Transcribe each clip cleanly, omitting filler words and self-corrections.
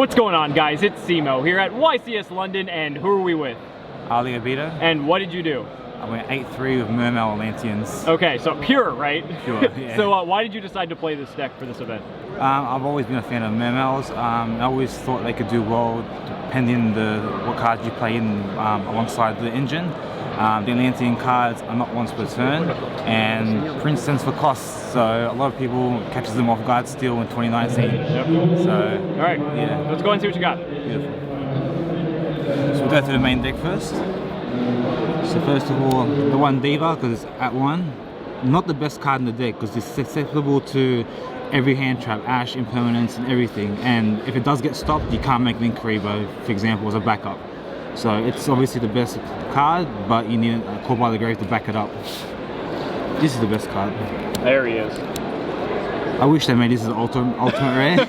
What's going on, guys? It's Cimoooooooo here at YCS London, and who are we with? Ali Abida. And what did you do? I went 8-3 with Mermail Atlanteans. Okay, so pure, right? Pure, yeah. So why did you decide to play this deck for this event? I've always been a fan of Mermails. I always thought they could do well depending what cards you play in alongside the engine. The Atlantean cards are not once per turn, and Prince stands for cost, so a lot of people catches them off guard still in 2019. Yep. So, all right, yeah. Let's go and see what you got. Beautiful. So we'll go through the main deck first. So first of all, the one Diva, because it's at 1. Not the best card in the deck, because it's susceptible to every hand trap, Ash, Impermanence, and everything. And if it does get stopped, you can't make Link Karibo, for example, as a backup. So it's obviously the best card, but you need a Call by the Grave to back it up. This is the best card. There he is. I wish they made this as an ultimate rare.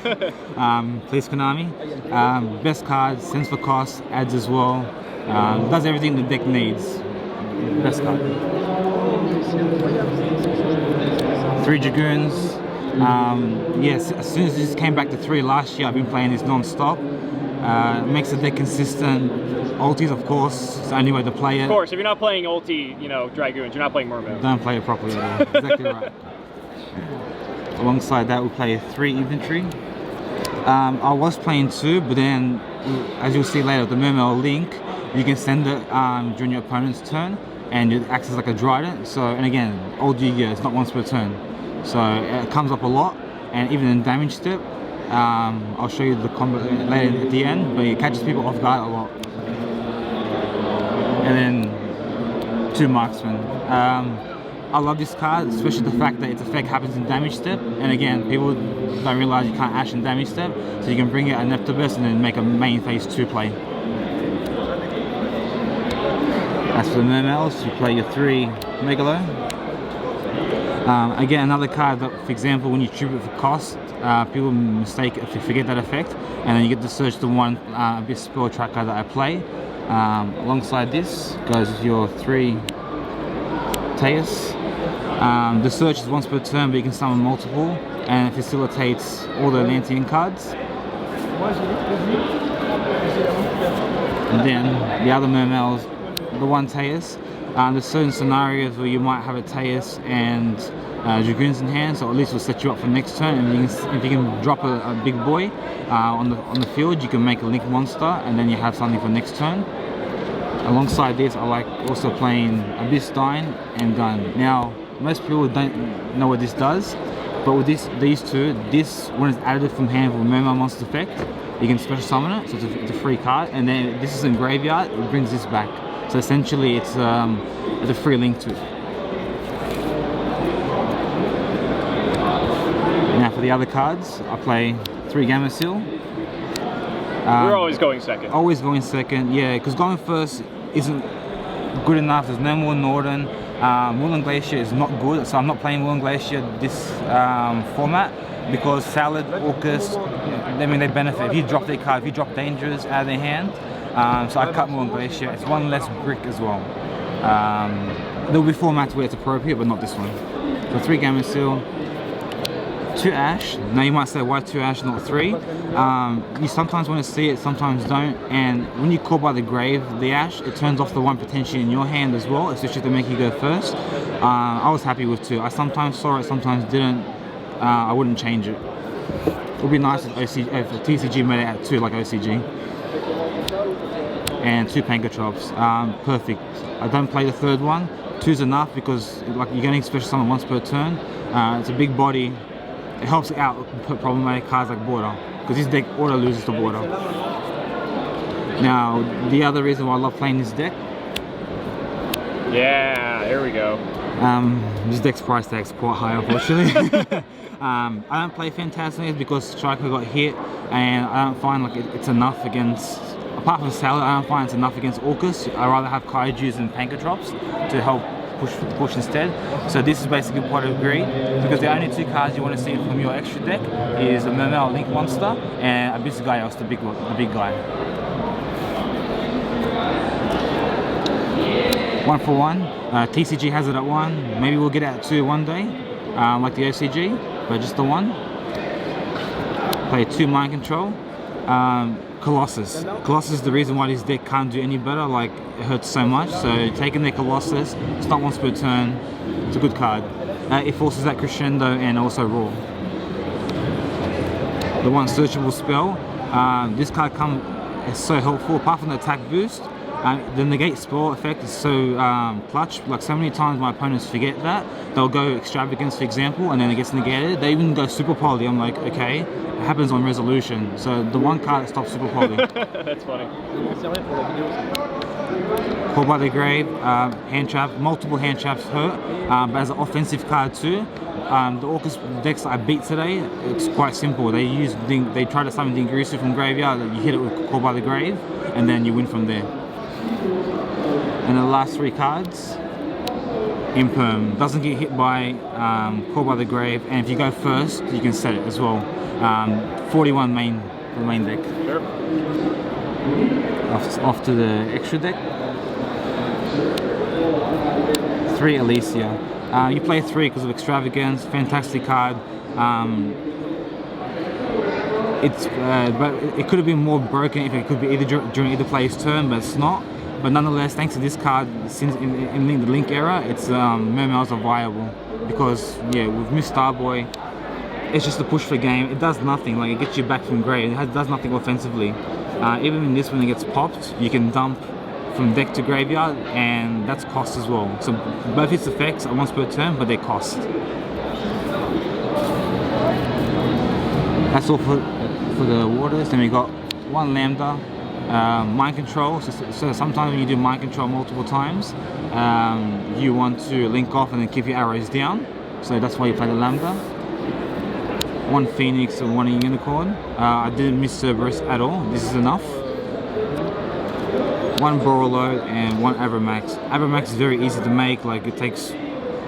Please Konami. Best card, stands for cost, adds as well. Does everything the deck needs. Best card. 3 Dragoons. Yes, as soon as this came back to 3 last year, I've been playing this non-stop. Makes the deck consistent. Ultis, of course, it's the only way to play it. Of course, if you're not playing ulti, Dragoons, you're not playing Mermail. Don't play it properly at all. Exactly right. Alongside that, we play 3 Infantry. I was playing 2, but then, as you'll see later, the Mermail Link, you can send it during your opponent's turn, and it acts as like a Trident. So, and again, old Yu-Gi-Oh! It's not once per turn. So it comes up a lot, and even in damage step, I'll show you the combo later at the end, but it catches people off guard a lot. And then 2 Marksmen. I love this card, especially the fact that its effect happens in damage step. And again, people don't realize you can't Ash in damage step, so you can bring it a Neptibus and then make a main phase 2 play. As for the Mermails, you play your 3 Megalo. Again, another card that, for example, when you tribute for cost, people mistake if you forget that effect, and then you get to search the one Abyss spell track card that I play. Alongside this goes with your 3 Teus. The search is once per turn, but you can summon multiple, and it facilitates all the Atlantean cards. And then the other Mermails, the 1 Teus. There's certain scenarios where you might have a Teus and Dragoons in hand, so at least will set you up for next turn. And if you can drop a big boy on the field, you can make a Link monster, and then you have something for next turn. Alongside this, I like also playing Abyss Dyne and Gun. Now, most people don't know what this does, but with these two, this, when it's added from hand with a Mermail monster effect, you can special summon it, so it's a free card, and then this is in graveyard, it brings this back. So essentially, it's a free link to it. Now for the other cards, I play 3 Gamma Seal. We're always going second. Always going second, yeah, because going first isn't good enough. There's no more Northern. Woolen Glacier is not good, so I'm not playing Woolen Glacier this format, because Salad, Orcus, I mean, they benefit. If you drop their card, if you drop Dangerous out of their hand, so I cut Woolen Glacier. It's 1 less brick as well. There'll be formats where it's appropriate, but not this one. So 3 Gamma Seal. 2 Ash. Now you might say, why 2 Ash, not 3? You sometimes want to see it, sometimes don't. And when you call by the grave, the Ash, it turns off the 1 potentially in your hand as well, especially to make you go first. I was happy with 2. I sometimes saw it, sometimes didn't. I wouldn't change it. It would be nice if TCG made it at 2 like OCG. And 2 Pankatrops. Perfect. I don't play the 3rd one. 2's enough because like you're getting special summon once per turn. It's a big body. It helps out with problematic cards like Border, because this deck auto loses to Border. Now, the other reason why I love playing this deck. Yeah, here we go. This deck's price tag's quite high, unfortunately. I don't play Phantasmias because Striker got hit, and I don't find like it's enough against. Apart from Salad, I don't find it's enough against Orcus. I rather have Kaijus and Pankatrops to help push instead. So this is basically what I agree, because the only 2 cards you want to see from your extra deck is a Mermail Link monster and Abyss Gaios, the big guy. 1 for 1. TCG has it at 1. Maybe we'll get it at 2 one day, like the OCG, but just the 1. Play 2 Mind Control. Colossus. Colossus is the reason why this deck can't do any better, like it hurts so much. So taking their Colossus, it's not once per turn, it's a good card. It forces that Crescendo and also Roar. The one searchable spell, this card is so helpful, apart from the attack boost. The negate spell effect is so clutch. Like so many times my opponents forget that. They'll go Extravagance, for example, and then it gets negated. They even go Super Poly. I'm like, okay, it happens on resolution. So the one card that stops Super Poly. That's funny. Call by the Grave, hand trap, multiple hand traps hurt, but as an offensive card too. The Orcus decks I beat today, it's quite simple. They try to summon Dingirisu from graveyard, you hit it with Call by the Grave, and then you win from there. And the last 3 cards, Imperm. Doesn't get hit by Call by the Grave, and if you go first, you can set it as well. 41 main deck. Sure. Off to the extra deck. 3 Alicia. You play 3 because of Extravagance, fantastic card. But it could have been more broken if it could be either during either player's turn, but it's not. But nonetheless, thanks to this card, since in the Link era, it's Mermails are viable because yeah, with Miss Starboy, it's just a push for game. It does nothing. Like it gets you back from grave. It does nothing offensively. Even in this, when it gets popped, you can dump from deck to graveyard, and that's cost as well. So both its effects are once per turn, but they cost. That's all for the waters. Then we got 1 Lambda, mind control. So sometimes when you do mind control multiple times, you want to link off and then keep your arrows down. So that's why you play the Lambda. 1 Phoenix and 1 Unicorn. I didn't miss Cerberus at all. This is enough. 1 Borreload and 1 Abramax. Abramax is very easy to make, like it takes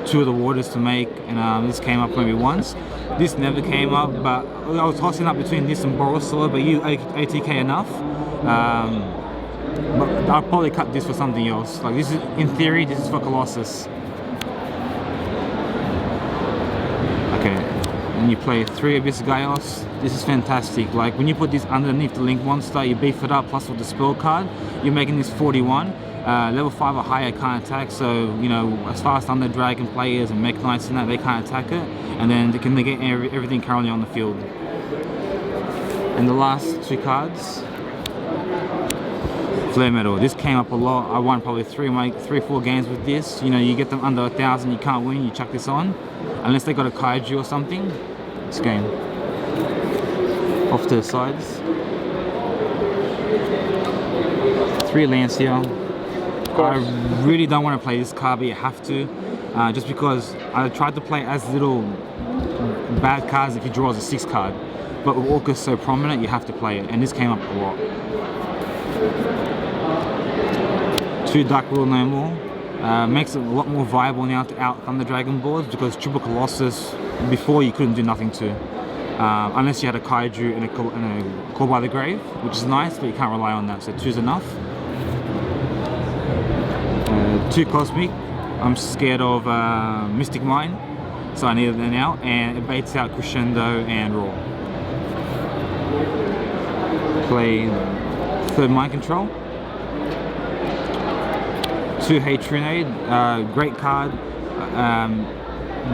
2 of the waters to make, and this came up maybe once. This never came up, but I was tossing up between this and Borreload, but you ATK enough. But I'll probably cut this for something else. Like this is, in theory, this is for Colossus. Okay, and you play 3 Abyss Gaios. This is fantastic. Like when you put this underneath the Link monster, you beef it up, plus with the spell card, you're making this 41. Level 5 or higher can't attack, so you know, as far as Thunder Dragon players and Mech Knights and that, they can't attack it, and then they can negate everything currently on the field. And the last 2 cards, Flare Metal. This came up a lot. I won probably 3 or 4 games with this. You know, you get them under 1,000, you can't win, you chuck this on, unless they got a Kaiju or something. It's game. Off to the sides. 3 Lancia. I really don't want to play this card, but you have to. Just because I tried to play as little bad cards if you draw as a 6 card. But with Orcus so prominent, you have to play it. And this came up a lot. 2 Dark Rule No More. Makes it a lot more viable now to out Thunder Dragon boards, because Triple Colossus, before you couldn't do nothing to. Unless you had a Kaiju and a Call by the Grave, which is nice, but you can't rely on that, so 2's enough. 2 Cosmic. I'm scared of Mystic Mine, so I needed that out, and it baits out Crescendo and Roar. Play 3rd Mind Control. 2 Hatronade, great card.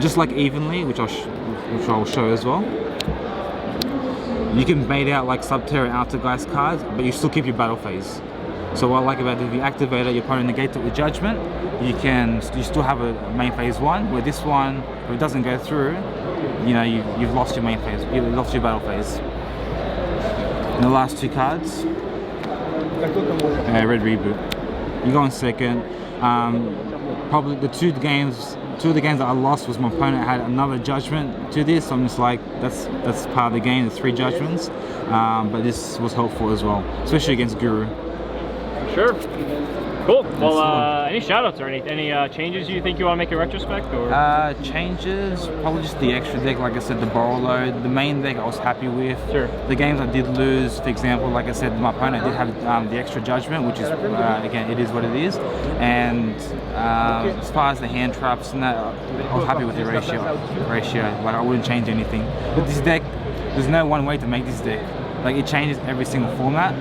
Just like Evenly, which I'll show as well. You can bait out like Subterra and Outergeist cards, but you still keep your battle phase. So what I like about it, if you activate it, your opponent negates it with Judgment, you still have a main phase 1, where this one, if it doesn't go through, you know, you've lost your main phase, you've lost your battle phase. And the last 2 cards, Red Reboot. You go in second. Probably the two of the games that I lost was my opponent had another Judgment to this, so I'm just like, that's part of the game, the 3 Judgments. But this was helpful as well, especially against Guru. Sure. Cool. Well, any shoutouts or any changes you think you want to make in retrospect? Or changes, probably just the extra deck, like I said, the Borreload. The main deck I was happy with. Sure. The games I did lose, for example, like I said, my opponent did have the extra Judgment, which is, again, it is what it is. And as far as the hand traps and that, I was happy with the ratio. Like, I wouldn't change anything. But this deck, there's no one way to make this deck. Like it changes every single format.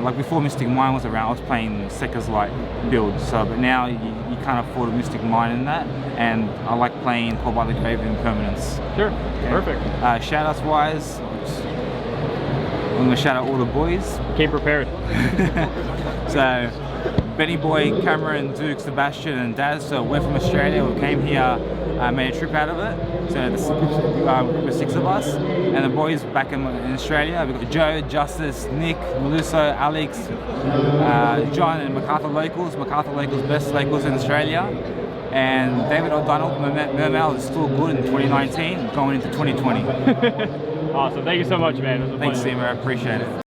Like before Mystic Mine was around, I was playing Sekka's Light build. So, but now you can't afford a Mystic Mine in that, and I like playing Called by the Grave in Permanence. Sure, perfect. Shout outs wise, I'm gonna shout out all the boys. Came prepared. So, Benny Boy, Cameron, Duke, Sebastian, and Daz. So we're from Australia. We came here, made a trip out of it. So this group of 6 of us, and the boys back in Australia. We've got Joe, Justice, Nick, Meluso, Alex, John, and MacArthur locals. MacArthur locals, best locals in Australia. And David O'Donnell, Mermail is still good in 2019, going into 2020. Awesome. Thank you so much, man. It was a Thanks, pleasure. Seema. I appreciate it.